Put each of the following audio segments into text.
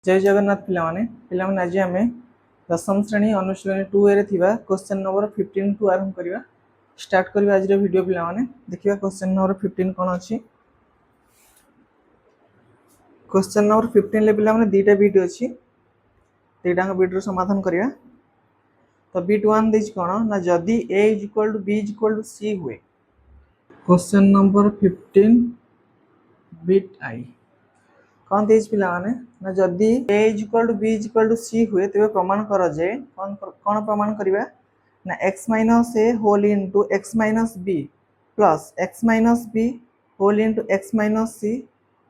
जय जगन्नाथ पिलाने आज आम दशम श्रेणी अनुशीलनी 2 क्वेश्चन नंबर 15 टू आरंभ करवा स्टार्ट करवा आज वीडियो पिलाने देखिए क्वेश्चन नंबर 15 कौन अच्छी। क्वेश्चन नंबर 15 पिलाने दीटा बीट अच्छी दीटा बीट्र समाधान करवा। तो बीट 1 देज कौन ना जदि a is equal to b is equal to c हुए। क्वेश्चन नंबर 15 बीट आई कौन देज पिलाने ना जदि a is equal to b is equal to c हुए तेरे प्रमाण कर जे कौन प्रमाण करवा ना x minus A whole into x minus B plus x minus B whole into x minus C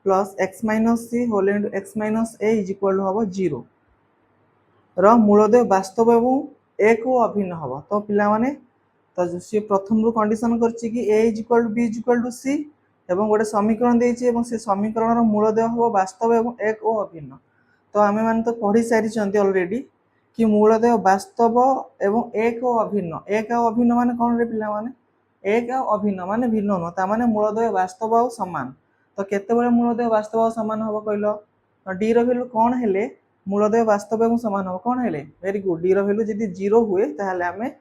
plus x minus C whole into x minus A is equal to हम 0 मूलदेय वास्तव एवं ए को अभिन्न हम। तो पिला माने तो सी प्रथम रू कंडीशन करछि कि a is equal to b is equal to c एवं गोटे समीकरण देछि एवं से समीकरण मूलदेय हम वास्तव एवं एक और अभिन्न। तो आम मैंने तो पढ़ी सारी ऑलरेडी कि मूलदेय वास्तव एवं एक और अभिन्न। एक और अभिन्न माने कौन रे पिला माने एक और अभिन्न माने भिन्न नुह ता माने मूलदेय वास्तव और समान। तो केतेबेले मूलदेय वास्तव और समान हम कहलो डी रो वैल्यू कौन हेले मूलदेय वास्तव एवं समान हम कौन हेले वेरी गुड डी रो वैल्यू जदि 0 हुए ताहले आमे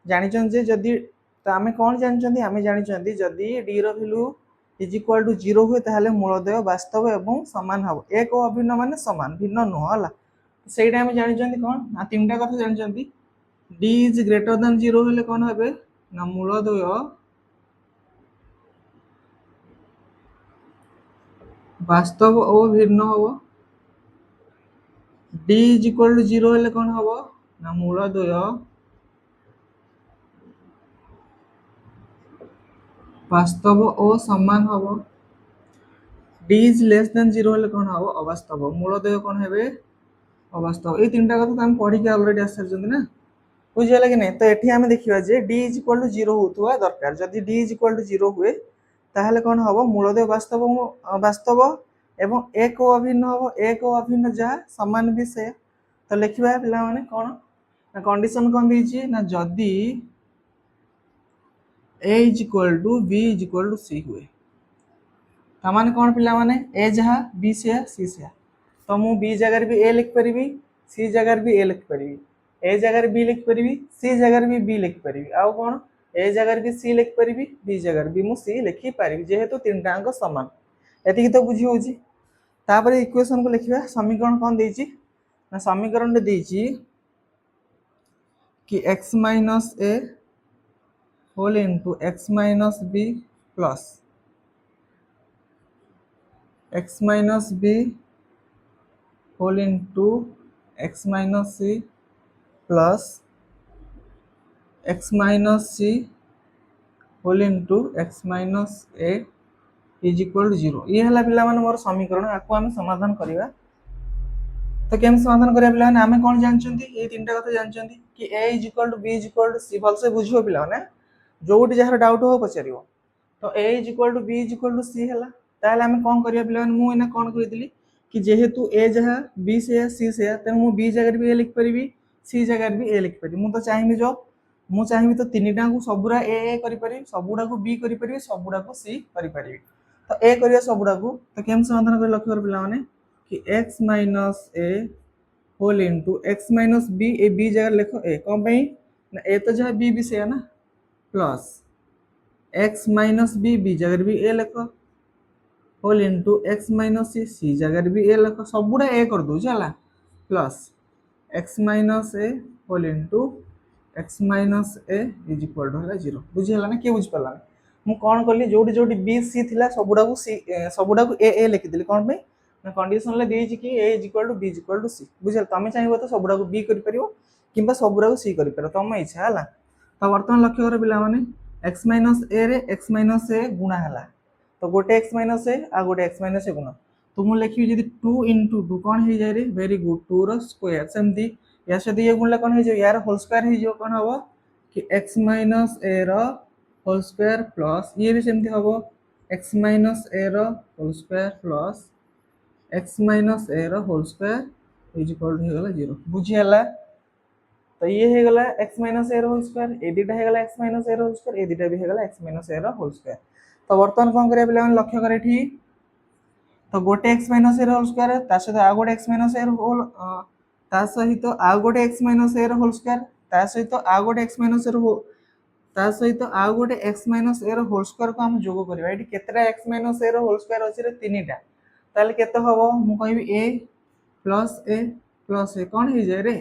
जानिछन जे जदि तो आमे कौन जानिछन आमे जानिछन जदि डी रो वैल्यू इज इक्वल टू 0 हुए ताहले मूलदेय वास्तव एवं समान हम एक और अभिन्न माने समान भिन्न नुह हला। सेटा आमे जानिछन कौन ना तीनटा कथा जानिछन डी इज ग्रेटर देन 0 हेले कौन हेबे ना मूलदेय वास्तव और भिन्न हम। डी इज इक्वल टू 0 हेले कौन हम ना मूलदेय वास्तव और समान हम। डी इज लेस देन 0 हेले कौन हम अवास्तव मूलदेय कौन हेबे अवास्तव। ये तीनटा कथा हम पढ़ी के ऑलरेडी आसरछन ना बुझियला कि नहीं। तो एठी हम देखिबा जे डी इज इक्वल टू 0 होतुवा दरकार जदि डी इज इक्वल टू 0 हुए ताहले कौन हम मूलदेय वास्तव वास्तव एवं एक और अभिन्न हम एक और अभिन्न जहाँ समान भी से। तो लिखा पिला माने कौन ना कंडीशन कौन दीजिए ना जदि a is equal to b is equal to c हुए तामाने कौन पिला माने ए जहाँ बी से सी से। तो मु बी जगह भी ए लिख पारि सी जगह भी ए लिख पारि ए जगह बी लिख पारि सी जगह भी बी लिख पारि आउ कौन ए जगह भी सी लिख पारि बी जगह भी मु सी लिखि पारि जेहेतु तीनटांक समान एति तो बुझी होउची। तापर इक्वेशन को लिखिबा समीकरण कौन देइची ना समीकरण रे देइची कि x minus A whole into x minus B plus x minus B whole into x minus C plus x minus C whole into x minus A is equal to 0 ये हला पिला माने मोर समीकरण आको हम समाधान करिवा। तो केम समाधान करिया पिला माने आमे कोन जानचंती ये तीनटा कथा जानचंती कि a is equal to b is equal to c भल से बुझियो पिला माने जोटी जहार डाउट हो पचारियो। तो a is equal to b is equal to c हला ताले आमे कोन करिया पिला माने मु एना कोन कहितली कि जेहेतु a जहा b से c से त मु b जगह भी a लिख परिबी c जगह भी a लिख परिबी। मु तो चाहिबी जो मु चाहिबी तो तीनटा को सबुरा a करि परिबी सबुडा को b करि परिबी सबुडा को c करि परिबी। तो a करिया सबुडा को तो केम समाधान कर लक्ष्य कर पिला माने कि x minus a whole into x minus b ए b जगह लिखो a कौन पई ना a तो जहा b भी से है ना plus x minus b b जगह भी a लिखो whole into x minus c c जगह भी a लिखो सबुडा a कर दो चला plus x minus a whole into x minus a is equal to होला 0 बुझी हला ना के बुझ पला मु कोन करली जोटी जोटी b c थिला सबुडा को c सबुडा को a लिखि दिली कोन पे ना कंडीशन ले देछि कि a is equal to b is equal to c बुझल तमे चाहिबो तो सबुडा को b करि परिबो किबा सबुडा को c करि परिबो तमे इच्छा हला। तो वर्तमान लक्ष्य कर पिला माने x a रे x a गुणा हला तो गोटे x a आ गोटे x a गुणा तो मु लिखि जदि 2 into 2 कोन हे जाय रे वेरी गुड 2 रो स्क्वायर सेमती या से ये गुणला कोन हे जाय यार होल स्क्वायर हे जो कोन हबो कि x a रो होल स्क्वायर प्लस ये भी सेमती हबो x a रो whole square plus x a रो whole square is equal to होला 0 बुझी हला। तो ये हे गला x a रो होल स्क्वायर ए दिटा हे गला x a रो होल स्क्वायर ए दिटा भी हे गला x a रो होल स्क्वायर। तो वर्तमान कोन करे पिला लक्ष्य करे ठी तो गोटे एक्स माइनस ए होल स्क्वायर ता सहित आ गोटे एक्स माइनस ए होल ता सहित आ गोटे एक्स माइनस ए होल स्क्वायर ता सहित आ गोटे एक्स माइनस ए ता सहित आ गोटे एक्स माइनस ए होल स्क्वायर को हम जोग करबा। एठी केतेटा एक्स माइनस ए होल स्क्वायर अछि रे तीनटा ताले केते हबो मु कहबी a प्लस ए कोन हे जे रे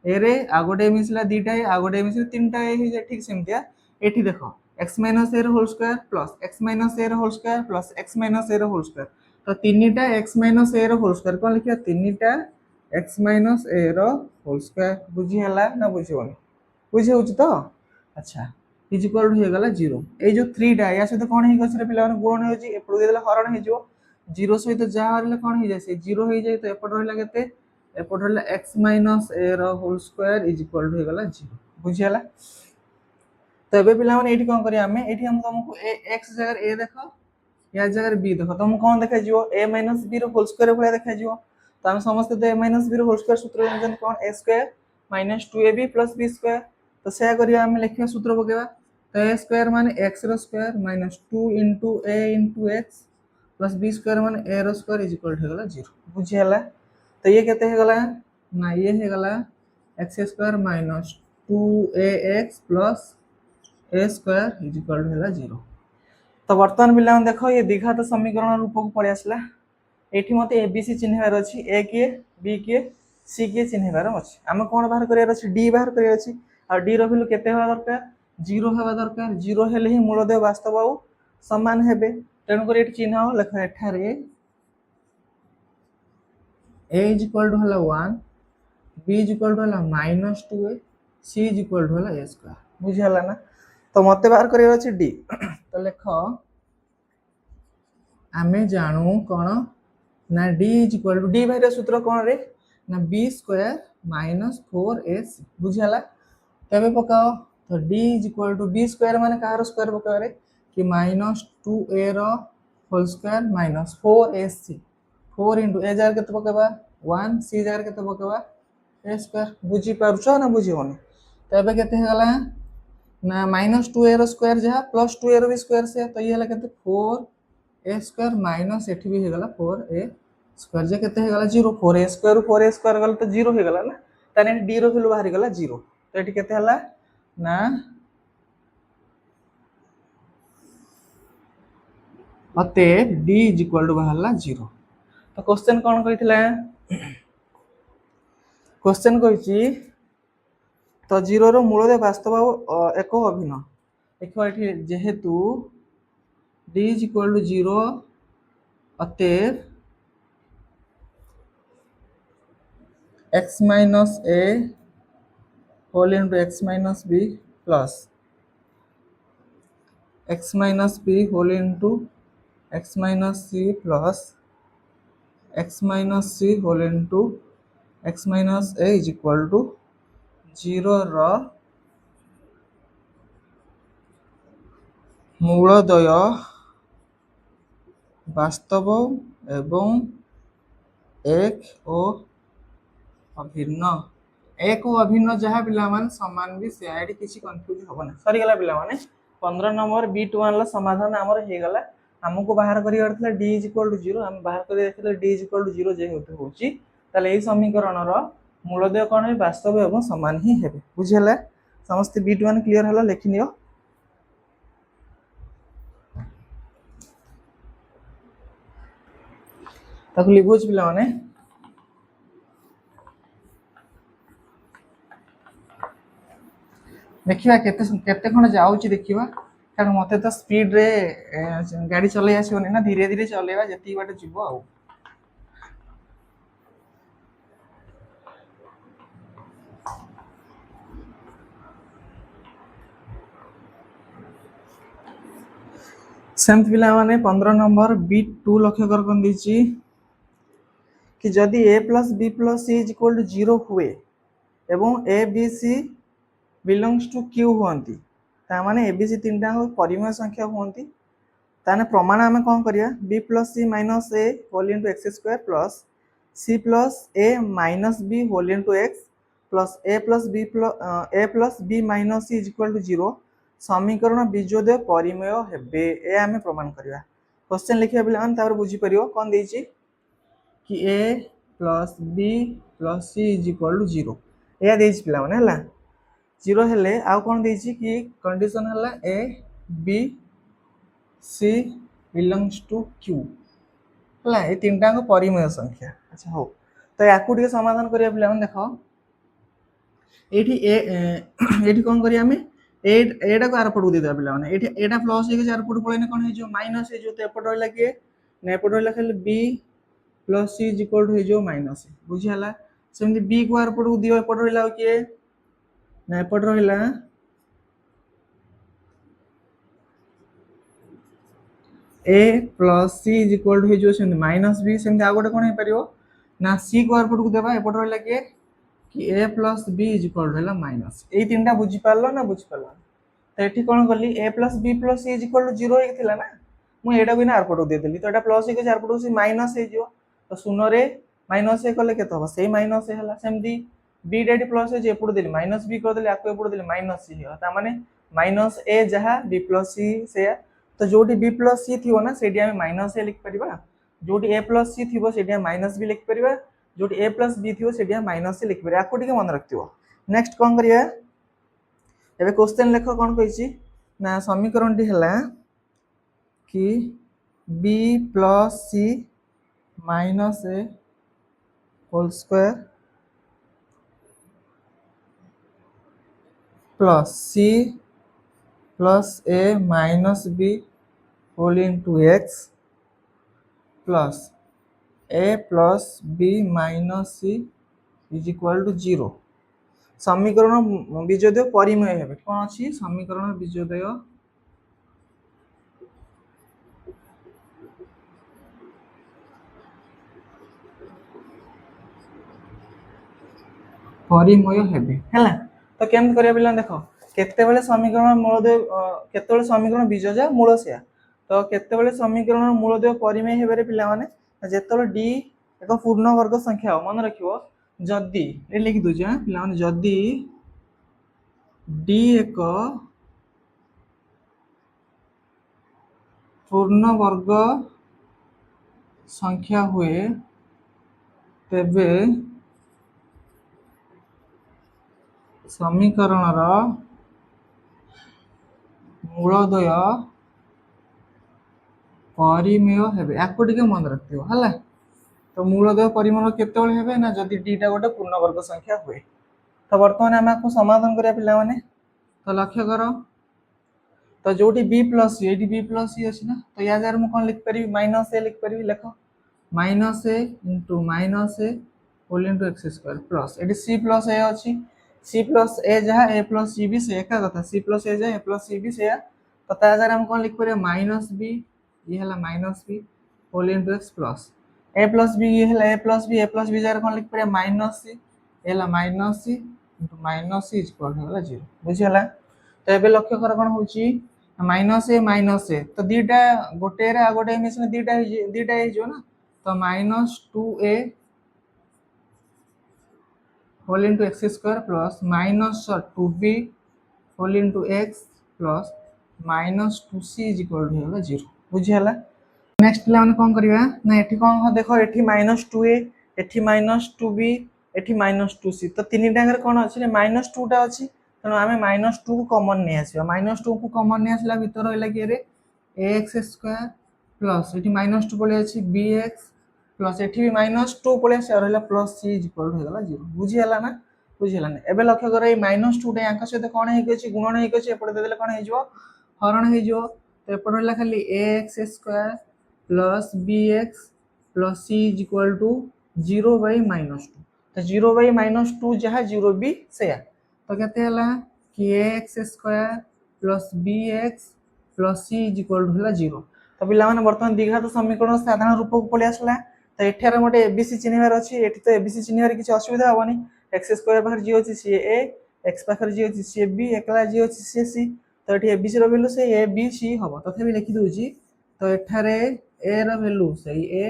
ए रे आ गोटे मिसला दुटा ए आ गोटे मिसला तीनटा ए हे जे ठीक सेमतिया एठी देखो x माइनस ए whole square plus x minus ए whole square plus x minus ए होल स्क्वायर तो तीनटा x माइनस ए होल स्क्वायर कोन लिखिया तीनटा x माइनस ए होल स्क्वायर बुझी हला ना बुझियोनी बुझी होउछ तो अच्छा इज इक्वल टू हे गला 0 ए जो 3 टा या सहित कोन हे गछ रे पिला गुणन हे जी एपड़ देला हरण हे जो 0 सहित जा हरले कोन हे जाय से 0 हे जाय तो एपड़ रहला केते एपड़ रहला x minus A whole square is equal to हे गला 0 बुझी हला। तो एबे पिला माने एठी कोन करी हमें एठी हम तुमको ए x जगह ए देखो या जगह b देखो तुम कोन देखा जिवो a minus b whole square भले देखा जिवो तो हम समस्त तो a minus b whole square सूत्र जानन कोन a square minus 2ab plus b square तो से करिया हम लिखिया सूत्र पकेबा तो a स्क्वायर माने x रो square minus 2 into a into x plus b square माने a रो स्क्वायर इज इक्वल टू हे गला 0 बुझी हला। तो ये केते हे गला ना ये हे गला x square minus 2ax plus a square is equal to हेला 0। तो वर्तमान पिला देखो ये द्विघात समीकरण रूप को पड़ी आसला एठी मते एबीसी चिन्हबार अछि ए के बी के सी के चिन्हबार अछि हम कोन बाहर करियार अछि डी बाहर करियार अछि आ डी रो वैल्यू केते होबा दरकार 0 होबा दरकार 0 हेले ही मूलदेय वास्तव आउ समान हेबे तेनु कर एठी चिन्ह लेख एठारे a इज इक्वल टू हला 1 b इज इक्वल टू हला -2a c is equal to हला a स्क्वायर बुझी हला ना। तो मते बाहर करियार अछि डी तो लेख आमे जानू कोन ना d is equal to d बाहर सूत्र कोन रे ना b स्क्वायर माइनस 4ac बुझी हला। तबे पकाओ तो d is equal to b square माने कहार स्क्वायर पकाओ रे कि माइनस 2a रो whole square minus 4ac 4 into a जगह केते पकेबा 1 c जगह केते पकेबा a स्क्वायर बुझी पारुछो ना बुझी होनी। तबे केते हे गला ना माइनस 2a रो स्क्वायर जहा प्लस 2a रो भी स्क्वायर से तो ये हला केते 4a स्क्वायर माइनस एठी भी हे गला 4a स्क्वायर जे केते हे गला 0 4a स्क्वायर गला तो 0 हे गला ना ताने d रो वैल्यू बाहर गला 0 तो एठी केते हला ना अते d इज इक्वल टू बाहरला 0। तो क्वेश्चन कोन कहिथिला क्वेश्चन कहिची तो 0 रो मूलदे वास्तव एक अभिन्न देखो एठी जेहेतु d इज इक्वल टू 0 अते x minus a whole into x minus b plus x minus b whole into x minus c plus x minus c whole into x minus a is equal to 0 रो मूलदय वास्तव एवं एक और अभिन्न एक और अभिन्न जहाँ पिला मान समान भी से आईडी किसी कंफ्यूज होबना सरी गला पिला माने 15 नंबर B21 ला समाधान हमर हे गला हमको बाहर करी करथला d इज इक्वल टू 0 हम बाहर करी देखले d इज इक्वल टू 0 जे होते होची ताले एई समीकरण रो मूलदय कोन है वास्तव एवं समान ही हेबे बुझियला समस्त B21 क्लियर हला लिखि नियो। ताको लिखोच पिला माने देखिबा केते केते खण जाउची देखिबा कारण मते तो स्पीड रे गाड़ी चलै आसीबनी ना धीरे धीरे चलेबा जति बाटे जिवो आ सेंथ पिला माने 15 नंबर B2 लक्ष्य कर कोन दिची कि जदि a + b + c = 0 हुए एवं a b c belongs to q होंती ता माने a b c तीनटा परिमेय संख्या होंती ताने प्रमाण हमें कोन करिया b + c - a whole into x² plus c + a - b whole into x plus a + b - c = 0 समीकरण बीजोदय परिमेय हेबे ए हमें प्रमाण करिया। क्वेश्चन लिखिया बिला तापर बुझी परियो कोन देछि कि a plus b plus c is equal to 0 या देछि पिला माने हला 0 हेले आ कोन देछि कि कंडीशन हला A B C belongs to Q हला ए तीनटा को परिमेय संख्या। अच्छा हो तो याकू टिके समाधान करिया पिला माने देखो एठी ए एठी कोन करिया हमें एटा को आर पटू दे दे पिला माने एठी एटा प्लस हे के आर पटू पळेने कोन हे जो माइनस हे जो तो एपट रहला के ने एपट रहला खाली b plus c is equal to हे जो माइनस बुझी हला सेमति बी को आर पटू दियो एपट रहला के ना एपट रहला a plus c is equal to हे जो सेमति माइनस बी सेमति आ गोटे कोन हे परियो ना सी को आर पटू देबा एपट रहला के कि a plus b is equal to हैला माइनस ए तीनटा बुझी पारलो ना बुझी पारलो तो एठी कोन करली a plus b plus c is equal to 0 हे थिला ना मु एटा को ना आर पटू दे देली तो एटा प्लस हे के आर पटू सी माइनस हे जो तो शून्य रे माइनस हे कले केत हो सेही माइनस हे हला सेमती बी डेडी प्लस हे जे एपटू देली माइनस बी कर देली आको एपटू देली माइनस सी हे ता माने माइनस ए जहा बी प्लस सी से तो जोटी बी प्लस सी थिवो ना सेडी हम माइनस ए लिख परिबा जोटी ए प्लस सी थिवो सेडी हम माइनस बी लिख परिबा जोटी ए प्लस बी थिवो सेडी हम माइनस सी लिख परिबा आको टिके मन रखतिवो नेक्स्ट कोन करिया एबे क्वेश्चन लेखो कोन कहिची ना समीकरण टी हला कि b plus c minus a whole square plus c plus a minus b whole into x plus a plus b minus c is equal to 0 समीकरण बीजोदय परिमेय हेबे कोन अछि समीकरण बीजोदय परिमेय हेबे हैला तो केम करिया बिला देखो केते बेले समीकरण मूलदय केते बेले समीकरण बीजोजा मूलसिया तो केते बेले समीकरण मूलदय परिमेय हेबे रे पिला माने जेते बेले d एक पूर्ण वर्ग संख्या हो मन रखिवो जदी ए लिख दु जे पिला माने जदी d एक पूर्ण वर्ग संख्या हुए तेबे समीकरण रा मूलदय परिमेय हेबे याको टिके मन रखतियो हला तो मूलदय परिमेय केतेबेले हेबे ना जदी d टा गोटे पूर्ण वर्ग संख्या हुए तो वर्तमान हम आपको समाधान करिया पिला माने तो लक्ष्य करो तो जोटी b प्लस c एडी b प्लस c अछि ना तो या जार मु कोन लिख परिबी माइनस a लिख परिबी लेखो minus a into minus a whole into x square plus एडी c प्लस a अछि c प्लस a जहा a प्लस c भी से एका कथा c प्लस a जहा a प्लस c भी से तो ता जार हम कोन लिख परिबा माइनस b ये हला minus b whole into x plus a plus b ये हला a प्लस b जार कोन लिख परिबा माइनस c एला minus c into minus c is equal to 0 बुझी हला तो एबे लक्ष्य कर कोन होची माइनस ए तो दीटा गोटे रे आ गोटे मिशन दीटा हे जो ना तो minus 2a whole into x square plus minus 2b whole into x plus minus 2c is equal to होला 0 बुझी हला नेक्स्ट ला माने कोन करिवा ना एठी कोन देखो एठी माइनस 2a एठी माइनस 2b एठी माइनस 2c तो तीन टांगर कोन अछि माइनस 2 टा अछि तो आमे माइनस 2 को कॉमन नहीं आसीबा माइनस 2 को कॉमन नहीं आसला भीतर रहला के रे ax स्क्वायर प्लस एठी माइनस 2 पळे अछि bx प्लस एठी भी माइनस 2 पळे से रहला plus c is equal to होला 0 बुझी हला ना बुझी हला ना एबे लक्ष्य कर ए माइनस 2 टा यांका सहित कोन हे गछि गुणन हे गछि एपडे दे देले कोन हे जो हरण हे जो तो एपडे रहला खाली ax square plus bx plus c is equal to 0 by minus 2 तो 0 बाय माइनस 2 जहा 0 b से तो कहते हला कि ax square plus bx plus c is equal to हला 0 तो पिला माने वर्तमान द्विघात समीकरण साधारण रूप को पळे आसला तो एठारे मोटे abc चिन्हवार अछि एठी तो abc चिन्हवार किछ असुविधा होबनी x स्क्वायर बाहर जे अछि सी a x पाखर जे अछि सी b एकला जे अछि सी c तो एठी abc रो वैल्यू से a b c होबो तथापि लिखि दोछि तो एठारे a रो वैल्यू सही a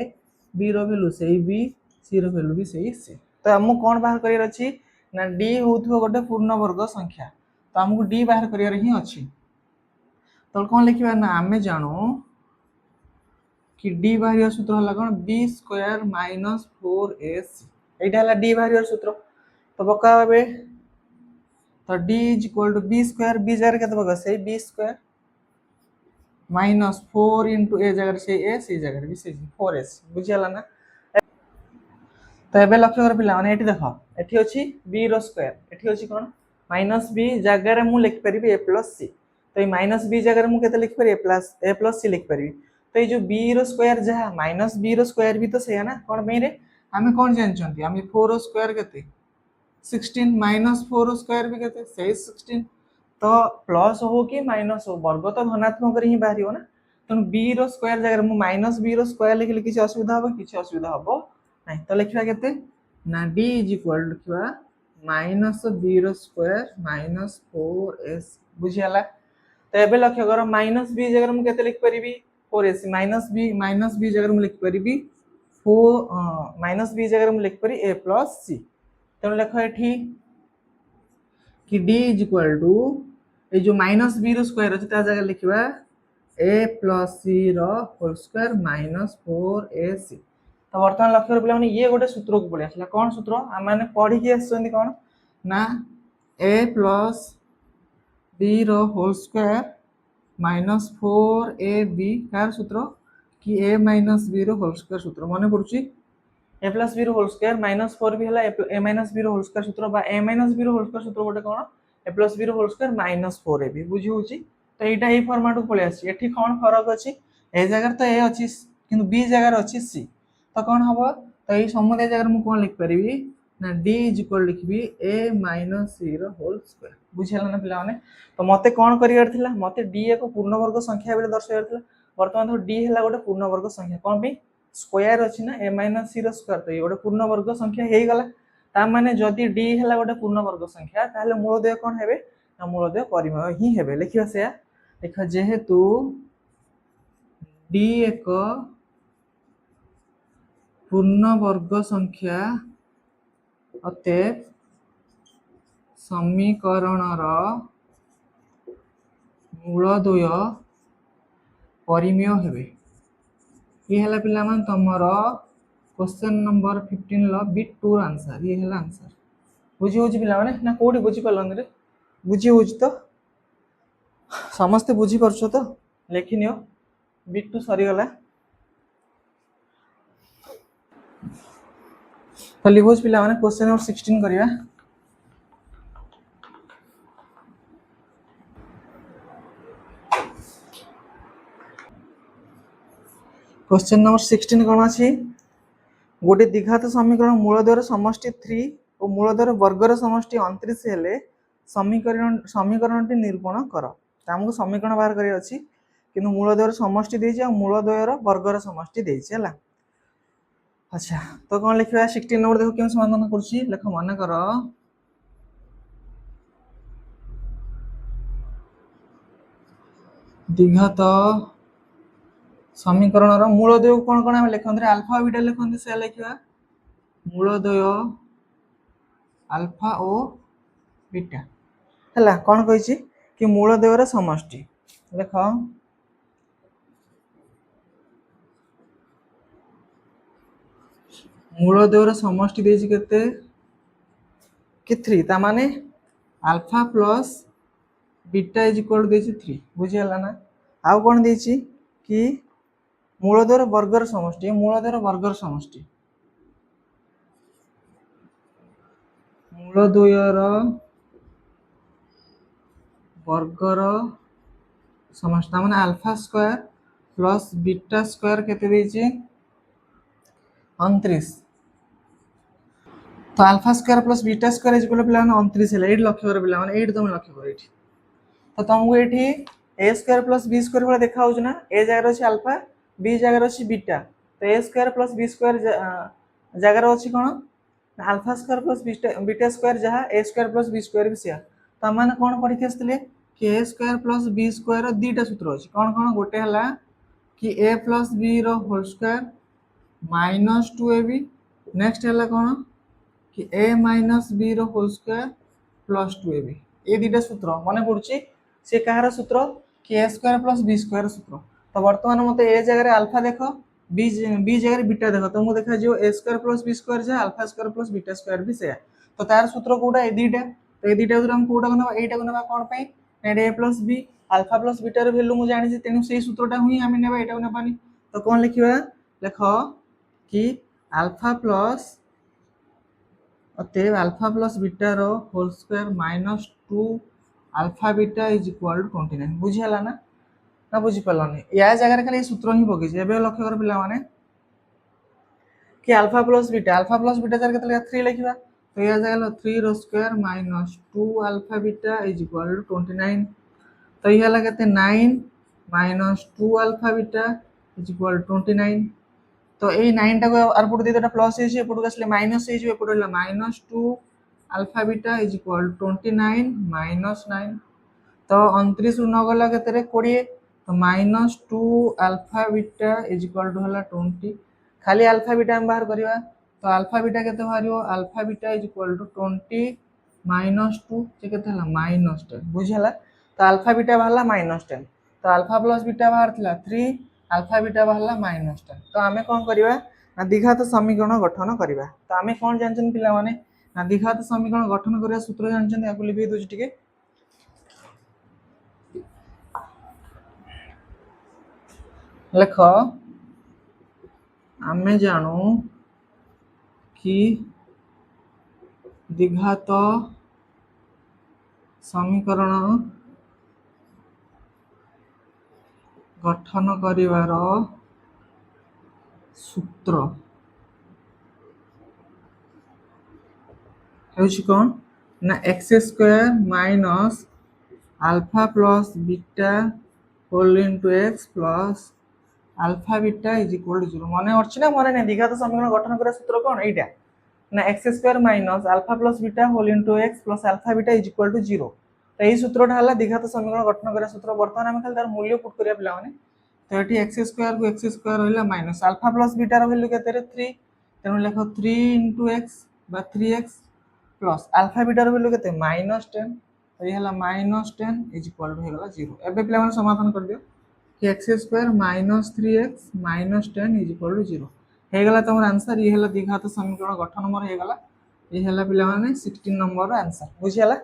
b रो वैल्यू सही b c रो वैल्यू भी सही c तो हमु कोन बाहर करियर अछि ना d होउथबो गोटे पूर्ण वर्ग संख्या तो हमको d बाहर करियर ही अछि तो कोन लिखिबा ना हमें जानो कि डी बाहर सूत्र है कौन बी स्क्वायर माइनस 4ac यहाँ है डी बाहर सूत्र तो पका तो D is equal to B square B जगह के पका से B square minus 4 into A जगह से ए सी जगह भी से 4ac बुझीगला ना तो ये लक्ष्य कर पिला माने एठी देखो एठी अछि b रो स्क्वायर एठी अछि कोन माइनस b जगह रे मु लिख परिबी a प्लस c तो ये माइनस b जगह रे मु केते लिख परिबी a प्लस c लिख परिबी तो ये जो b रो स्क्वायर जहा माइनस b रो स्क्वायर भी तो सेया ना कोन पे रे हमें कोन जानचंती हमें 4 रो स्क्वायर केते 16 माइनस 4 रो स्क्वायर भी केते से 16 तो प्लस हो कि माइनस हो वर्ग तो धनात्मक रे ही बाहरियो ना तो b रो स्क्वायर जगह रे मु माइनस b रो स्क्वायर लिखले किछ असुविधा हो किछ असुविधा हो नहीं तो लिखा केते ना d इज इक्वल टू लिखा माइनस b रो स्क्वायर माइनस 4s बुझियाला तो एबे लक्ष्य करो माइनस b जगह मु केते लिख परिबी 4s माइनस b जगह मु लिख परिबी 4 माइनस b जगह मु लिख परि a प्लस c तो लिखो एठी कि d इज इक्वल टू ए जो माइनस b रो स्क्वायर अछि ता जगह लिखबा a प्लस c रो होल स्क्वायर माइनस 4ac तो वर्तमान लक्ष्य पे मैंने ये गोटे सूत्र को पढ़ी आसला कौन सूत्र आम मैंने पढ़ी की आसछन कौन ना a प्लस b रो होल स्क्वायर माइनस 4ab कार सूत्र कि a माइनस b रो होल स्क्वायर सूत्र माने पड़ुची a प्लस b रो होल स्क्वायर माइनस 4 भी हला a माइनस b रो होल स्क्वायर सूत्र बा a माइनस b रो होल स्क्वायर सूत्र गोटे कौन a प्लस b रो होल स्क्वायर माइनस 4ab बुझी होची तो एटा ए फॉर्मेट को पळे आसी एठी कोन फरक अछि ए जगह तो a अछि किंतु b जगह अछि c तो कौन हम तो ये समुदाय जगह मु कौन लिख पारि ना d इज इक्वल लिखबी a माइनस c रो होल स्क्वायर बुझियला ना पिला माने तो मते कौन करियार थिला मते d एक पूर्ण वर्ग संख्या बेले दर्शाइयार थिला वर्तमान तो d हला गोटे पूर्ण वर्ग संख्या कोन पे स्क्वायर अछि ना a माइनस c रो स्क्वायर तो ये गोटे पूर्ण वर्ग संख्या हेई गला ता माने जदी d हला गोटे पूर्ण वर्ग संख्या ताले मूलदय कोन हेबे ना मूलदय परिमेय ही हेबे लिखिबा से लिखा जेहेतु d एक पूर्ण वर्ग संख्या अते समीकरणर मूलद्वय परिमेय हेबे ये हला पिला मान तमरो क्वेश्चन नंबर 15 लो बिट 2 आंसर ये हला आंसर बुझी होची पिला माने ना कोडी बुझी पलन रे बुझी होची तो समस्त बुझी परछो तो लेखिनियो बिट 2 सरी गला तो लिखोज पिला माने क्वेश्चन नंबर 16 करिया क्वेश्चन नंबर 16 कोन अछि गोटे द्विघात समीकरण मूलद्वयर समष्टि 3 और मूलद्वयर वर्गर समष्टि 29 हेले समीकरणटी निरूपण कर हमको समीकरण बाहर करिया अछि किंतु मूलद्वयर समष्टि देछि और मूलद्वयर वर्गर समष्टि देछि हला अच्छा तो कौन लिखा 16 नंबर देखो केम समाधान करछि लेख माने कर द्विघात समीकरण रो मूलद्वय कोन कोन हम लिखन अल्फा बीटा लिखन से लिखा मूलद्वय अल्फा ओ बीटा हला कोन कहिछि कि मूलद्वय रो समष्टि देखो मूलद्वयर समष्टि देछि केते कि 3 ता माने alpha plus beta is equal देछि 3 बुझियला ना आ कोन देछि कि मूलद्वयर वर्गर समष्टि मूलद्वयर वर्गर समष्टि मूलद्वयर वर्गर समष्टि माने alpha square plus beta square केते देछि 29 तो alpha square plus beta square is equal पिला 29 हेला एट लक्ष्य कर पिला माने एट तुम लक्ष्य कर एठी तो तुमको एठी a square plus b square वाला देखा होछ ना a जगह अछि अल्फा b जगह अछि बीटा तो a square plus b square जगह अछि कोन alpha square plus beta square जहा a square plus b square भी सिया त माने कोन पढ़ि के आस्तले कि a square plus b square दीटा सूत्र अछि कोन कोन गोटे हला कि a प्लस b रो whole square minus 2ab next हला कोन कि a माइनस b रो होल स्क्वायर प्लस 2ab ए दीटा सूत्र माने पड़ुची से कहार सूत्र कि a square plus b square सूत्र तो वर्तमान मते ए जगह रे अल्फा देखो बी बी जगह बीटा देख तुमको देखा जो ए स्क्वायर प्लस बी स्क्वायर जहाँ alpha square plus beta square भी से तो तार सूत्र कोटा ए दुईटा तो ये दुईटा हम कोटा को ना एटा को ना कौन पे a plus b alpha plus beta रो वैल्यू मु जानि तेणु से सूत्रटा हुई आम नेबा एटा को नेबानी तो कौन लिखिबा लेख कि अल्फा प्लस अतएव अल्फा प्लस बीटा रो whole square minus 2 alpha beta is equal to 29 बुझिहला ना बुझी पारलानी या जगह खाली सूत्र ही पकईछे एबे लक्ष्य कर पिला माने कि अल्फा प्लस बीटा जर केते 3 लिखिबा तो या जगह 3 रो square minus 2 alpha beta is equal to 29 तो ये हला केते 9 minus 2 alpha beta is equal to 29 तो ये 9 टा को आरपुट दे देटा प्लस हे जे पुट आसले माइनस हे जे पुट हला minus 2 alpha beta is equal to 29 minus 9 तो 29 रु न गला केते रे 20 तो minus 2 alpha beta is equal to हला 20 खाली अल्फा बीटा हम बाहर करिवा तो अल्फा बीटा केते बाहरियो alpha beta is equal to 20 minus 2 जे केते हला माइनस 10 बुझिहला तो अल्फा बीटा बाहरला माइनस 10 तो अल्फा प्लस बीटा बाहर थिला 3 अल्फा बीटा बाहरला माइनस 10 तो आमे कोन करिवा ना द्विघात समीकरण गठन करिवा तो आमे कोन जानछन पिला माने ना द्विघात समीकरण गठन करिया सूत्र जानछन याकु लिखि दोछि टिके लेख आमे जानू कि द्विघात समीकरण गठन करिवार सूत्र हेउछि कोन ना X square minus alpha plus beta whole into X plus alpha beta is equal to 0 माने अछि ना माने नै द्विघात समीकरण गठन करिया सूत्र कोन एटा ना X square minus alpha plus beta whole into X plus alpha beta is equal to 0 तो यही सूत्रटा हला द्विघात समीकरण गठन करिया सूत्र वर्तमान हम खाली तार मूल्य पुट करिया पिला माने तो एटी एक्स स्क्वायर रहला माइनस अल्फा प्लस बीटा रो वैल्यू केते रे 3 तेनु लेखो 3 इनटू एक्स बा 3x प्लस अल्फा बीटा रो वैल्यू केते माइनस 10 तो ये हला माइनस 10 इज इक्वल टू हेगला 0 एबे पिला माने समाधान कर दियो कि x square minus 3x minus 10 is equal to 0 हेगला तमर आंसर ये हला द्विघात समीकरण गठन मोर हेगला ये हला पिला माने 16 नंबर रो आंसर बुझियाला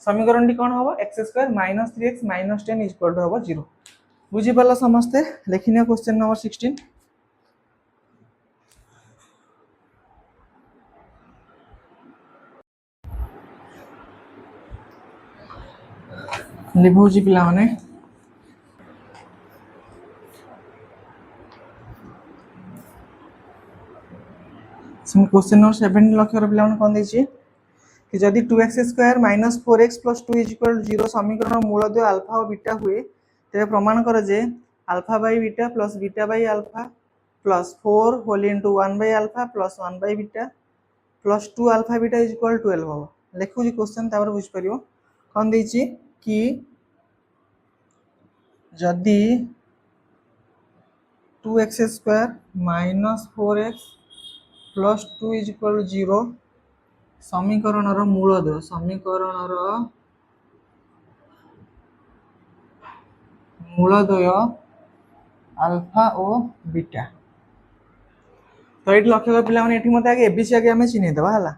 समीकरण टी कोन होबो X square minus 3x minus 10 is equal to होबो 0 बुझी पाला समस्ते लेखिनिया क्वेश्चन नंबर 16 लिखौजी पिला माने क्वेश्चन नंबर 7 लक्ष्य कर पिला माने कोन दैछि कि जदि 2x square minus 4x plus 2 is equal to 0 समीकरण मूलद्वय अल्फा और बीटा हुए तेरे प्रमाण कर जे alpha by beta plus beta by alpha plus 4 whole into 1 by alpha plus 1 by beta plus 2 alpha beta is equal to 12 हो लिखु जी question तापर बुझ परियो कोन दैछि कि जदि 2x square minus 4x plus 2 is equal to 0 समीकरण मूलद्वय अल्फा और beta तो ये लक्ष्य कर पिला माने एठी मते आगे एबीसी आगे हमें चिन्ह देबा हला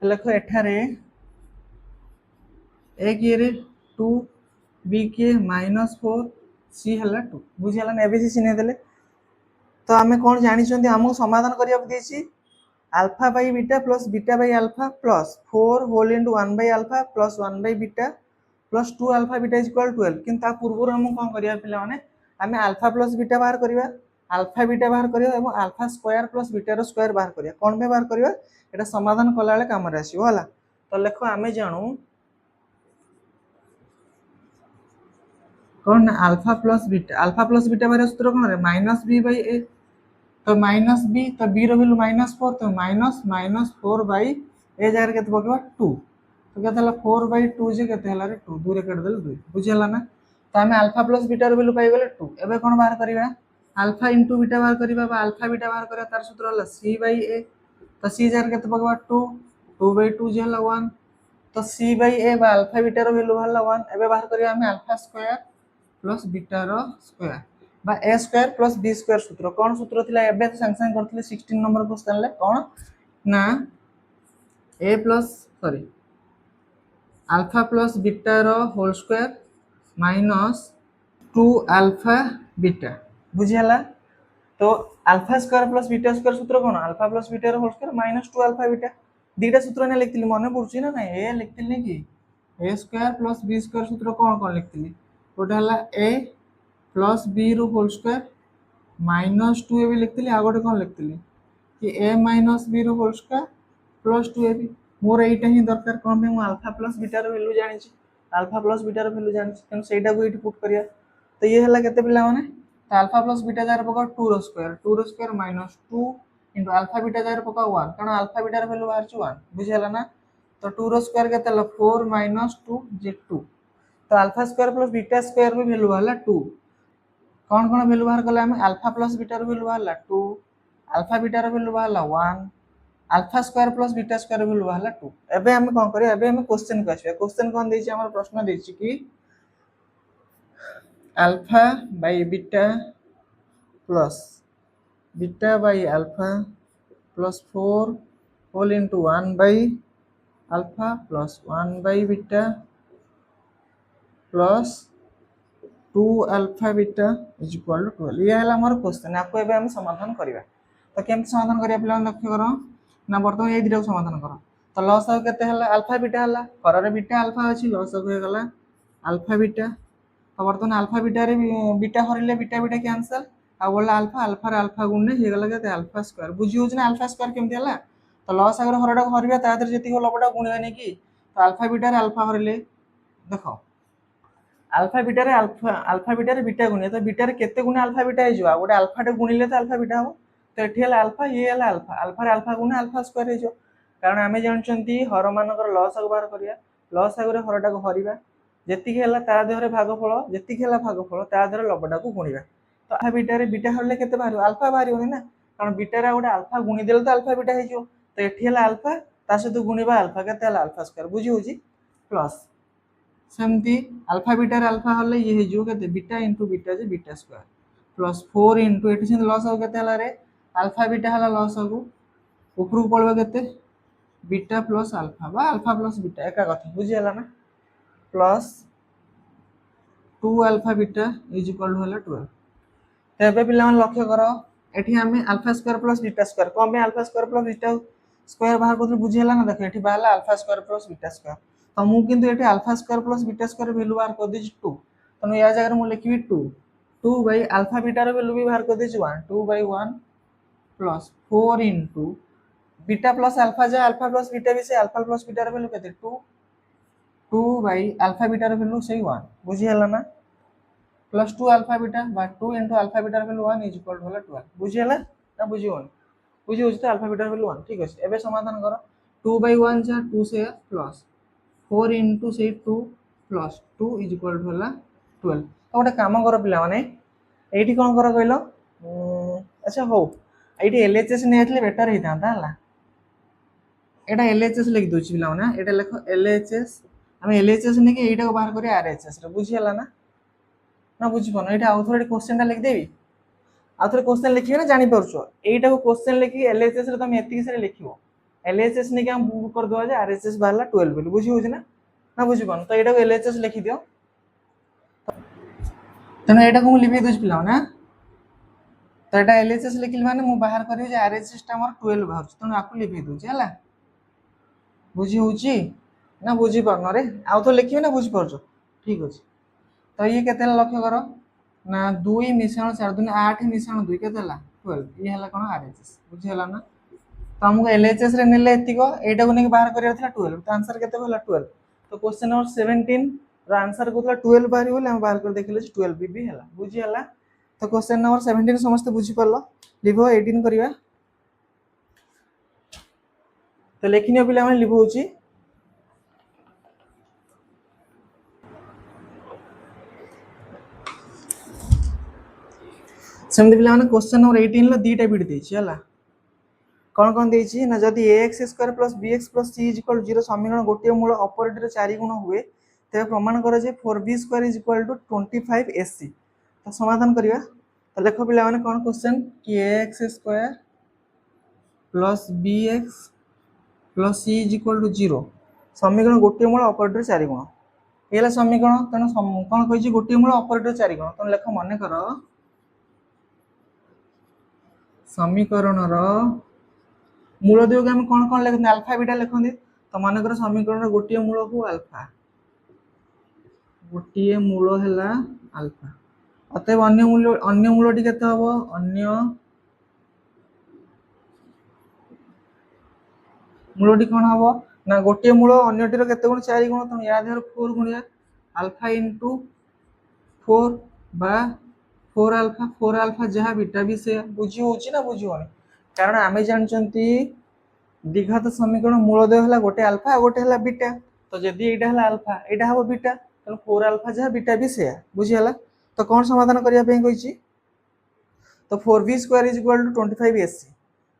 लेखो एठारे ए के रे 2 बी के -4 सी हला 2 बुझी हला एबीसी चिन्ह देले तो आमे कोन जानि छथि हमहु समाधान करिया देछि alpha by beta plus beta by alpha plus 4 whole into 1 by alpha plus 1 by beta plus 2 alpha beta is equal to 12 किंतु पूर्व हम कोन करिया पिला माने आमे अल्फा प्लस बीटा बाहर करिया अल्फा बीटा बाहर करिया एवं अल्फा स्क्वायर प्लस बीटा रो स्क्वायर बाहर करिया कोन पे बाहर करिया एटा समाधान कला वाले काम रे आसीबो हला तो लेखो आमे जानू कौन अल्फा प्लस बीटा बारे सूत्र कौन रे माइनस बी बाई ए तो माइनस बी तो बी रो वैल्यू -4 तो -4 बाई ए जगह केते पकवा 2 तो केते हला 4 बाई 2 जे केते हला रे 2 2 रे काट देल 2 बुझी हला ना तो हमें अल्फा प्लस बीटा रो वैल्यू पाई गेले 2 एबे कोन बाहर करिवा अल्फा इनटू बीटा बाहर करिवा बा अल्फा बीटा बाहर करिवा तार सूत्र हला c बाई ए तो c जगह केते पकवा 2 2 बाई 2 जे हला 1 तो c बाई ए बा अल्फा बीटा रो वैल्यू हला 1 एबे बाहर करिवा हमें अल्फा स्क्वायर प्लस बीटा रो स्क्वायर बा ए स्क्वायर प्लस बी स्क्वायर सूत्र कौन सूत्र थिला एबे तो सांग करथिले 16 नंबर क्वेश्चन ले कौन ना a plus sorry alpha plus beta रो whole square minus 2 alpha beta बुझियाला तो alpha square plus beta square सूत्र कौन अल्फा प्लस बीटा रो whole square minus 2 alpha beta दीटा सूत्र ने लिखतिली मने पड़ुची ना नहीं ए लिखतिली कि a square plus b square सूत्र कौन कौन लिखतिली गोटे हला ए प्लस बी रो होल स्क्वायर माइनस 2 ए भी लिखतिली आ गोटे कौन लिखतिली कि ए माइनस बी रो whole square plus 2 a b मोर एटा ही दरकार कोन पे मु अल्फा प्लस बीटा रो वैल्यू जानि छी अल्फा प्लस बीटा रो वैल्यू जानि छी तेन सेटा को एटी पुट करिया तो ये हला केते पिला माने तो अल्फा प्लस बीटा जार पका 2 रो square minus 2 into alpha beta जार पका 1 कारण अल्फा बीटा रो वैल्यू बाहर छु 1 बुझियाला ना तो 2 रो स्क्वायर केते हला 4 माइनस 2 जे 2 तो alpha square plus beta square भी वैल्यू हला 2 कौन कौन वैल्यू बाहर कले हमें अल्फा प्लस बीटा रो वैल्यू हला 2 अल्फा बीटा रो वैल्यू हला 1 alpha square plus beta square value हला 2 एबे हम कोन करिया एबे हम क्वेश्चन को आछिया क्वेश्चन कोन देछि हमर प्रश्न देछि कि alpha by beta plus beta by alpha plus 4 whole into 1 by alpha plus 1 by beta plus 2 alpha beta is equal to 12 ये हला हमर क्वेश्चन आपको एबे हम समाधान करिवा तो केमति समाधान करिया पिला लक्ष्य करो ना बर्तमान ये दिटा समाधान करो तो लॉस हो केते हला अल्फा बीटा हला कररे बीटा अल्फा अछि लॉस हो गला अल्फा बीटा तो बर्तमान अल्फा बीटा रे बीटा हरिले बीटा बीटा कैंसिल आ बोला अल्फा अल्फा रे अल्फा गुणने हे गला केते अल्फा स्क्वायर बुझी होछ ना अल्फा स्क्वायर केमति हला तो लॉस अगर हरडा हरबे ता देर जति हो लबडा गुणिया नै कि तो अल्फा बीटा रे अल्फा हरिले देखो अल्फा बीटा रे बीटा गुणिया तो बीटा रे केते गुणे अल्फा बीटा हे जो गोटे अल्फा टे गुणिले तो अल्फा बीटा हो तो एठी हला अल्फा ये हला अल्फा रे अल्फा गुणे अल्फा स्क्वायर हे जो कारण आमे जानचंती हर मानकर लॉस अग बाहर करिया लॉस अगरे हरटा को हरिबा जेति के हला ता देहरे भागफल जेति के हला भागफल ता देहरे लबडा को गुणिबा तो अल्फा बीटा रे बीटा हरले केते बाहर अल्फा बाहर होनी ना कारण बीटा रे गोटे अल्फा गुणी देले तो अल्फा बीटा हे जो तो एठी हला अल्फा ता सहित गुणिबा अल्फा केते हला अल्फा स्क्वायर बुझी होजी प्लस सेमती अल्फा बीटा रे अल्फा हले ये हे जो केते बीटा इनटू बीटा जे बीटा स्क्वायर प्लस 4 इनटू एठी से लॉस हो केते हला रे अल्फा बीटा हला लॉस हो ऊपर को पड़बा केते बीटा प्लस अल्फा बा अल्फा प्लस बीटा एका कथा बुझी हला ना plus 2 alpha beta is equal to हला 12 तबे पिला मन लक्ष्य करो एठी हमें alpha square plus beta square कम में alpha square plus beta square बाहर को बुझी हला ना देखो एठी बाहला alpha square plus beta square तो मु किंतु एठी alpha square plus beta square value बाहर कर देछि 2 तो या जगह मु लिखबी 2 बाय अल्फा बीटा रो वैल्यू भी बाहर कर देछि 1 2 by 1 plus 4 into beta plus alpha जे अल्फा प्लस बीटा भी से अल्फा प्लस बीटा रो वैल्यू केते 2 बाय अल्फा बीटा रो वैल्यू सही 1 बुझी हला ना प्लस 2 अल्फा बीटा बा 2 इनटू अल्फा बीटा रो वैल्यू 1 इज इक्वल टू 12 बुझी हला ना बुझी होन बुझी होछ तो अल्फा बीटा रो वैल्यू 1 ठीक अछि एबे समाधान करो 2 बाय 1 जा 2 से प्लस 4 इनटू से 2 प्लस 2 इज इक्वल टू हला 12 तो गोटे काम करो पिला माने एठी कोन करो कहलो अच्छा हो एठी एलएचएस ने आथले बेटर हेता हला एटा एलएचएस लिख दोछि पिला माने एटा लिखो एलएचएस हम एलएचएस ने के एटा को बाहर करी आरएचएस रे बुझी हला ना बुझी पन एटा आउ थोड़ी क्वेश्चन ता लिख देबी आउ थोड़ी क्वेश्चन लिखियो ना जानि परछो एटा को क्वेश्चन लिखि एलएचएस रे तुम एति से लिखियो एलएचएस ने के हम बुक कर दो जे आरएचएस बाहरला 12 बोली बुझी होछि ना बुझी पन तो एटा को एलएचएस लिखि दियो तने एटा को लिखि दोछि पिला ना तो एटा एलएचएस लिखिल माने मु बाहर करियो जे आरएचएस ता हमर 12 बाहर तने आकु लिखि दोछि हला बुझी होछि ना बुझी परनो रे आउ तो लिखियो ना बुझी परछो ठीक अछि तो ये केते लक्ष्य करो ना 2 मिश्रण 4 2 8 मिश्रण 2 केते ला 12 ये हला कोन आरएचएस बुझी हला ना तो हमको एलएचएस रे नेले एतिको एटा को ने बाहर करिया था 12 तो आंसर केते होला 12 तो क्वेश्चन नंबर 17 रो आंसर को 12 बाहर होले हम बाहर कर देखले 12 भी हला बुझी हला तो क्वेश्चन नंबर 17 समस्त बुझी परलो लिखो 18 करिया तो लेखिनियो पिला हम लिखो होची सेमति पिला माने क्वेश्चन नंबर 18 लो दीटा बिट देछि हला कौन देछि ना जदि ax square plus bx plus c is equal 0 समीकरण गोटे मूल ऑपरेटर रे 4 गुण हुए तबे प्रमाण करे जे 4b square is equal to 25ac तो समाधान करिया तो देख पिला माने कौन क्वेश्चन कि ax square plus bx plus c is equal to 0 समीकरण गोटे मूल ऑपरेटर 4 गुण ये समीकरण तेणु कौन कही गोटे मूल ऑपरेटर 4 गुण तेणु लेख मन कर समीकरण मूल दिग आम कौन कौन लिखते अल्फा बीटा लिखते तो मन कर समीकरण गोटे मूल को अल्फा गोटे मूल है अल्फा अतएव अन्य मूलटी केते हबो अन्य मूलटी कौन हबो ना गोटे मूल अन्यटीर केते गुण 4 गुण तो या देहर 4 गुणिया अल्फा इंटू 4 बा 4 अल्फा जहाँ बीटा भी से बुझी होची ना बुझी होनी कारण आमे जानचंती द्विघात समीकरण मूलदेय है गोटे अल्फा और गोटे है बीटा तो जदि यहाँ है अल्फा यहाँ हम बीटा तेनाली 4 अल्फा जहाँ बीटा भी से बुझीगला तो कौन समाधान करने तो 4b square is equal to 25ac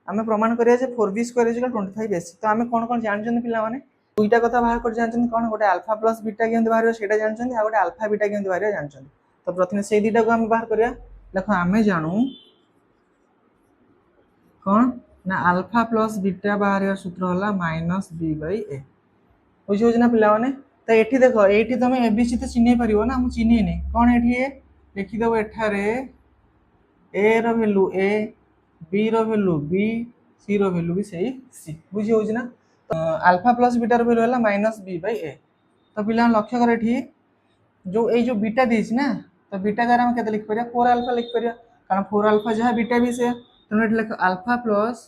आम प्रमाण करिया 4b square is equal 25ac तो आम कौन कौन जानते पिला माने दुईटा कथा बाहर कर जानते कौन गोटे अल्फा प्लस बीटा केमती बाहर सेटा जानते आ गोटे अल्फा बीटा केमती बाहर जानते तो प्रथम से दुईटा को आम बाहर करिया देख आम जानू कौन ना अल्फा प्लस बीटा बाहर सूत्र है माइनस बी बाई ए बुझे ना पिला माने तो ये देख ये तुम एबीसी तो चिन्ह पार ना मुझे चिन्हनी कौन ये लिखिदेव एठारे ए रैल्यू ए बी रैल्यू बी सी रैल्यू भी सही सी बुझी हो ना अल्फा प्लस बीटार वैल्यू है माइनस बी बाई ए तो पिला लक्ष्य कर जो ये जो बीटा देसी ना तो बीटा द्वारा हम कैसे लिखिपर 4 अल्फा लिखिपर कारण 4 अल्फा जहाँ बीटा भी से तेणु ये लिख alpha plus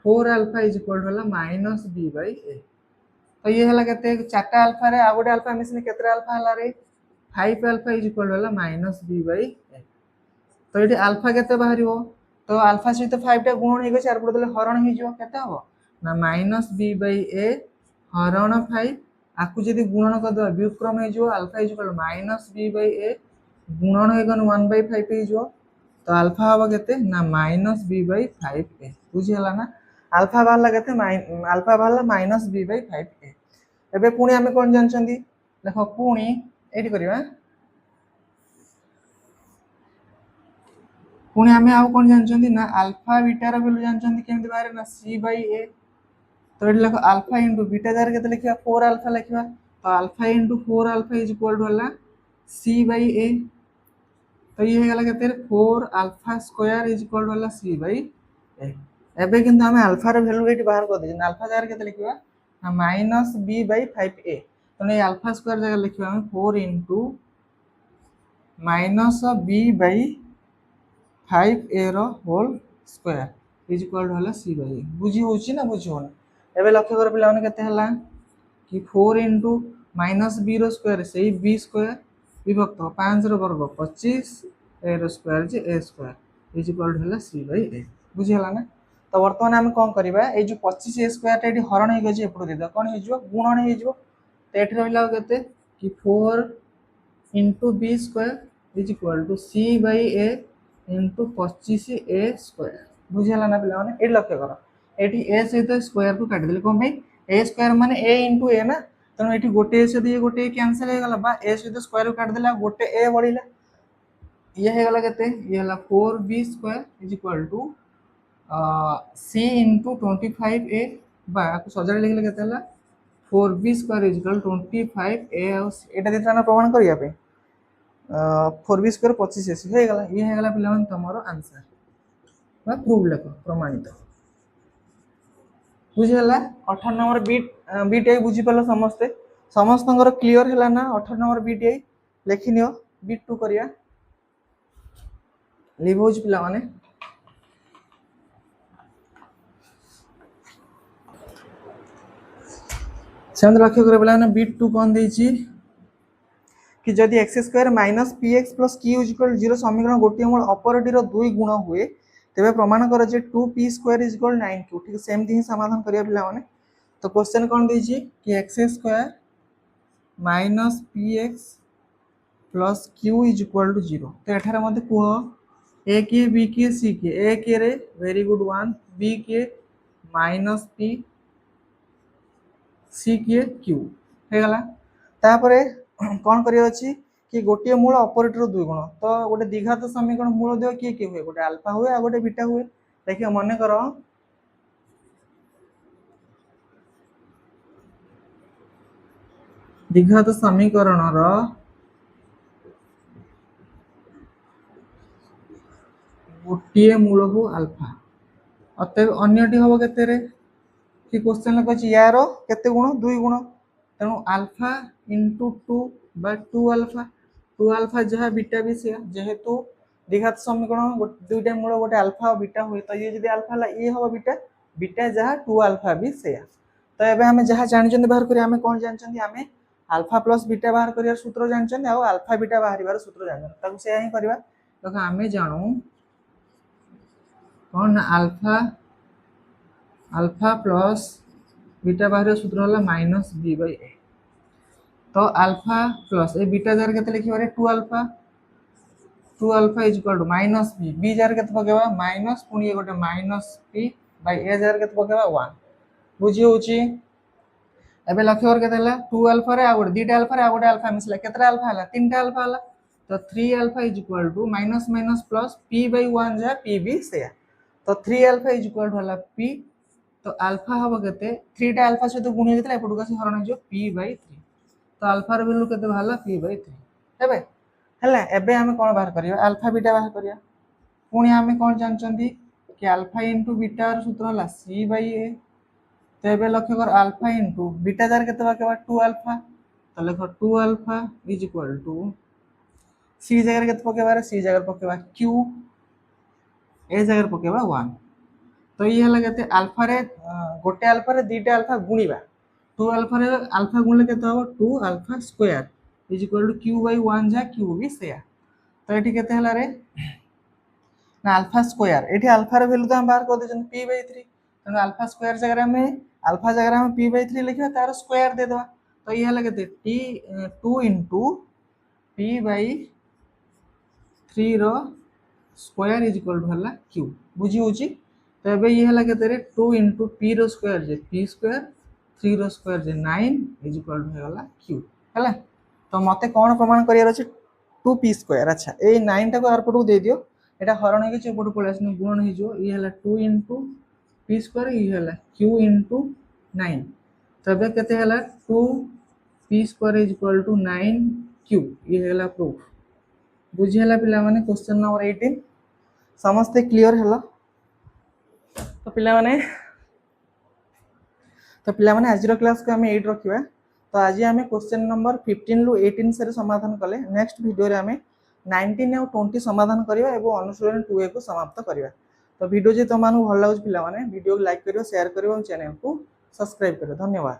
4 alpha is equal to minus B by ए तो ये है के 4 अल्फा रे आ गोटे अल्फा मिशन के अल्फा है रे 5 alpha is equal to minus B by ए तो ये अल्फा के बाहर तो अल्फा सहित 5 टा गुण हो चार पड़े हरण हो ना माइनस बी बाई ए हरण 5 आपको जब गुणन करदे व्युक्रम हो alpha is equal minus B by a गुणन हो 1/5 हो तो अल्फा हम के ना माइनस बी बाई 5 ए बुझीगला ना अल्फा बाहर के अल्फा बाहर माइनस बी बाई 5 ए एबे पुणी आम कौन जानते देख पुणी ये करवा पुणी आम आउ कौन जानते ना अल्फा बीटार वैल्यू जानते केमती बाहर ना सी बाई ए तो ये लिख अल्फा इंटू बीटा द्वारा के लिखा 4 अल्फा लिखा तो alpha into 4 alpha is equal to है सी बाई ए तो ये है के 4 alpha square is equal to है सी बाई ए एबे किंतु हमें अल्फार वैल्यू ये बाहर कर दे अल्फा द्वारा के लिखा ना माइनस बी बाई 5 ए तो ये अल्फा स्क्वायर जगह लिखा हमें 4 into minus B by 5 A whole square is equal to है सी बाई ए बुझी हो ना बुझी होना एबे लक्ष्य कर पिला माने केते हला कि 4 इंटू माइनस बी रो स्क्वायर से बी स्क्वायर विभक्त 5 रो वर्ग 25 ए रो स्क्वायर जे a square is equal to है सी बाई ए बुझी हला ना तो वर्तमान आम कौन करवा ये जो 25 ए स्क्वायर ये हरण हो गए एपट दे कौन हो गुणन हो तो ये रहा के कि 4 into b square is equal to c by a into 25 a square बुझीगला ना पिला माने ये लक्ष्य कर ये ए सहित स्क्वायर को काटिदेले कौन ए स्क्वायर माने ए इंटू ए ना तेणु ये गोटे ए सहित ये गोटे कैनसल हो गला ए सहित स्क्वायर को काटिदेले गोटे ए बढ़िला ये होगा के ये 4b square is equal to c into 25 a सजा लिखले के 4b स्क्वायर इज इक्वल 25 ए यहाँ देता प्रमाण करने 4b स्क्वायर 25 एस होगा ये होगा पिला तुम आंसर प्रूव लेख प्रमाणित बुझीगला 18 नंबर बीटीआई बुझीपाल समस्ते समस्त क्लीयर है ना 18 नंबर बीटीआई लिखिनियो बीट 2 करिया लिव हो पिला माने सेमते लक्ष्य कर पिला माने बीट 2 कौन देछि कि जदि x square minus p x plus q is equal 0 समीकरण गोटे मूल अपरटीर 2 गुण हुए तेरे प्रमाण कर 2p square is equal 9q ठीक सेमती ही समाधान करिया पिला माने तो क्वेश्चन कौन देछि कि x square minus p x plus q is equal to 0 तो एठारे मते कह ए के बी के सी के ए के रे वेरी गुड वन बी के माइनस पी सी के क्यू हो गला तापरे कौन करिया अछि कि गोटे मूल अपरिटर 2 गुण तो गोटे द्विघात समीकरण मूल देय किए किए हुए गोटे अल्फा हुए आ गोटे बीटा हुए देखिए मन कर द्विघात समीकरण गोटे मूल को अल्फा अतएव अन्यटी हम के कि क्वेश्चन कहछि यार केते गुण 2 गुण तेणु अल्फा इंटू 2 बाय 2 अल्फा जहाँ बीटा भी से जेहेतु द्विघात समीकरण दुईटा मूल गोटे अल्फा और बीटा हुए तो ये जब अल्फा है ये हम बीटा बीटा जहाँ 2 अल्फा भी से तो एबे हमें जहाँ जानछन बाहर करिया हमें कोन जानछन हमें अल्फा प्लस बीटा बाहर करिया सूत्र जानछन आ अल्फा बीटा बाहर सूत्र जानछन ताको से ही करबा तो हमें जानू कौन अल्फा अल्फा प्लस बीटा बाहर सूत्र है माइनस बी बाई ए तो अल्फा प्लस ए बीटा जार के लिखे 2 alpha is equal to minus b b जार के पकेबा माइनस पुणी ये गोटे माइनस बी बाई ए जार के पकेबा 1 बुझी होची एबे लक्ष्य कर केते 2 अल्फा रे आ गोटे दीटा अल्फा रे आ गोटे अल्फा मिसला केतरा अल्फा हला तीनटा अल्फा हला तो 3 alpha is equal to minus minus plus p by 1 जा p भी से तो 3 अल्फा इज इक्वल टू हला p तो अल्फा हम के 3 टा अल्फा सहित गुणी होता एपटू आसी हरण हो p बाई 3 तो अल्फा रो वैल्यू केते बाहला p बाई 3 हेबे हला एबे हम कोन बाहर करिया अल्फा बीटा बाहर करिया पुणी हम कोन जानचंदी कि अल्फा इनटू बीटा रो सूत्र हला c बाई a तो एबे लक्ष्य कर अल्फा इनटू बीटा जार केते बाकेबा 2 अल्फा तो लिखो 2 alpha is equal to c जगह केते पकेबा रे c जगह पकेबा q a जगह पकेबा 1 तो ये हला केते अल्फा रे गोटे अल्फा रे दीटा अल्फा गुणीबा 2 अल्फा रे अल्फा गुणले केते हो 2 alpha square is equal to q by 1 जा q भी से तो एठी केते हला रे ना अल्फा स्क्वायर एठी अल्फा रे वैल्यू तो हम बाहर कर देछन p बाई 3 तो अल्फा स्क्वायर जगह में अल्फा जगह में p बाई 3 लिखिबा तार स्क्वायर दे देबा तो ये हला केते t 2 इनटू p बाई 3 रो स्क्वायर इज इक्वल टू हला q बुझी होची तो एबे ये हला केते रे 2 इनटू p रो स्क्वायर जे p स्क्वायर 3 रो स्क्वायर जे 9 इज इक्वल टू हला q हला तो मते कोन प्रमाण करियर अछि 2p स्क्वायर अच्छा ए 9 टा को आर पटू दे दियो एटा हरण हे के पटू पळासने गुण हे जो ये हला 2 इनटू p स्क्वायर ये हला q इनटू 9 तो एबे केते हला 2p square is equal to 9q ये हला प्रूफ बुझी हला पिला माने क्वेश्चन नंबर 18 समस्त क्लियर हला तो पिला माने आज क्लास को हमें 8 रखिबा तो आज हमें क्वेश्चन नंबर 15 रु 18 से समाधान कले नेक्स्ट वीडियो रे हमें 19 और 20 समाधान करिवा एवं अनुशीलन 2a को समाप्त करिवा तो वीडियो जे तमानु भल लागो पिला माने वीडियो को लाइक करियो शेयर करियो और चैनल को सब्सक्राइब करियो धन्यवाद।